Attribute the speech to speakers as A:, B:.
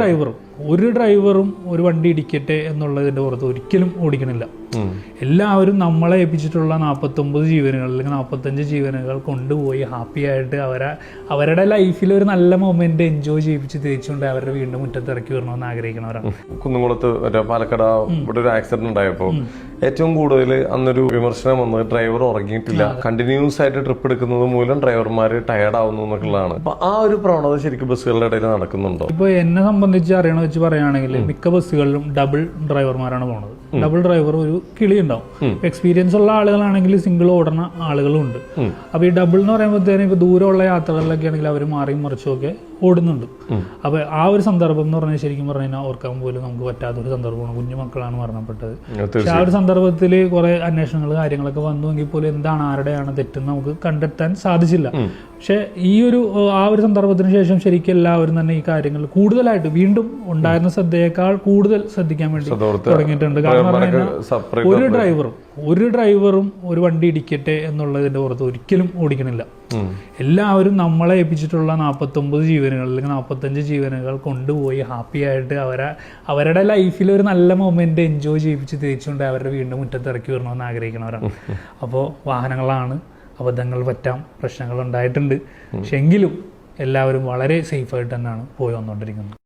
A: ഡ്രൈവറും ഒരു വണ്ടി ഇടിക്കട്ടെ എന്നുള്ളതിന്റെ പുറത്ത് ഒരിക്കലും ഓടിക്കണില്ല. എല്ലാവരും നമ്മളെ ഏൽപ്പിച്ചിട്ടുള്ള 49 ജീവനുകൾ അല്ലെങ്കിൽ 45 ജീവനുകൾ കൊണ്ടുപോയി ഹാപ്പി ആയിട്ട് അവരുടെ ലൈഫിൽ ഒരു നല്ല മൊമെന്റ് എൻജോയ് ചെയ്യിപ്പിച്ച് തേച്ചുകൊണ്ട് അവരുടെ വീണ്ടും മുറ്റത്ത് ഇറക്കി വരണമെന്ന് ആഗ്രഹിക്കുന്നവരാണ്.
B: കുന്നുകുളത്ത് പാലക്കാട് ഇവിടെ ഒരു ആക്സിഡന്റ് ഉണ്ടായപ്പോ ഏറ്റവും കൂടുതൽ അന്നൊരു വിമർശനം വന്നത് ഡ്രൈവർ ഉറങ്ങിയിട്ടില്ല, കണ്ടിന്യൂസ് ആയിട്ട് ട്രിപ്പ് എടുക്കുന്നത് മൂലം ഡ്രൈവർമാർ ടയർഡ് ആവുന്നു എന്നൊക്കെയുള്ളതാണ്. അപ്പൊ ആ ഒരു പ്രവണത ശരിക്കും ബസ്സുകളുടെ ഇടയിൽ നടക്കുന്നുണ്ടോ?
A: ഇപ്പൊ എന്നെ സംബന്ധിച്ച് അറിയണ വെച്ച് പറയുകയാണെങ്കിൽ മിക്ക ബസ്സുകളിലും ഡബിൾ ഡ്രൈവർമാരാണ് പോകുന്നത്. ഡബിൾ ഡ്രൈവർ ഒരു കിളി ഉണ്ടാവും. എക്സ്പീരിയൻസ് ഉള്ള ആളുകളാണെങ്കിൽ സിംഗിൾ ഓടുന്ന ആളുകളും ഉണ്ട്. അപ്പൊ ഈ ഡബിൾ എന്ന് പറയുമ്പോഴത്തേനും ഇപ്പൊ ദൂരമുള്ള യാത്രകളിലൊക്കെ ആണെങ്കിൽ അവർ മാറിയും മറിച്ചും ഒക്കെ ഓടുന്നുണ്ട്. അപ്പൊ ആ ഒരു സന്ദർഭം എന്ന് പറഞ്ഞാൽ ശരിക്കും പറഞ്ഞു കഴിഞ്ഞാൽ ഓർക്കാൻ പോലും നമുക്ക് പറ്റാത്തൊരു സന്ദർഭമാണ്. കുഞ്ഞു മക്കളാണ് മരണപ്പെട്ടത്. പക്ഷെ ആ ഒരു സന്ദർഭത്തിൽ കുറെ അന്വേഷണങ്ങൾ കാര്യങ്ങളൊക്കെ വന്നുവെങ്കിൽ പോലും എന്താണ് ആരുടെയാണ് തെറ്റെന്ന് നമുക്ക് കണ്ടെത്താൻ സാധിച്ചില്ല. പക്ഷെ ആ ഒരു സന്ദർഭത്തിന് ശേഷം ശരിക്കും എല്ലാവരും തന്നെ ഈ കാര്യങ്ങൾ കൂടുതലായിട്ട് വീണ്ടും ഉണ്ടായിരുന്ന ശ്രദ്ധയേക്കാൾ കൂടുതൽ ശ്രദ്ധിക്കാൻ വേണ്ടി തുടങ്ങിയിട്ടുണ്ട്. കാരണം ഒരു ഡ്രൈവറും ഒരു വണ്ടി ഇടിക്കട്ടെ എന്നുള്ളതിന്റെ പുറത്ത് ഒരിക്കലും ഓടിക്കണില്ല. എല്ലാവരും നമ്മളെ ഏൽപ്പിച്ചിട്ടുള്ള 49 ജീവനുകൾ അല്ലെങ്കിൽ 45 ജീവനുകൾ കൊണ്ടുപോയി ഹാപ്പി ആയിട്ട് അവരുടെ ലൈഫിൽ ഒരു നല്ല മൊമെന്റ് എൻജോയ് ചെയ്യിപ്പിച്ച് തേച്ചുകൊണ്ട് അവരുടെ വീണ്ടും മുറ്റത്ത് ഇറക്കി വരണമെന്ന് ആഗ്രഹിക്കുന്നവരാണ്. അപ്പോൾ വാഹനങ്ങളാണ്, അബദ്ധങ്ങൾ പറ്റാം, പ്രശ്നങ്ങൾ ഉണ്ടായിട്ടുണ്ട്. പക്ഷെ എങ്കിലും എല്ലാവരും വളരെ സേഫായിട്ട് തന്നെയാണ് പോയി വന്നുകൊണ്ടിരിക്കുന്നത്.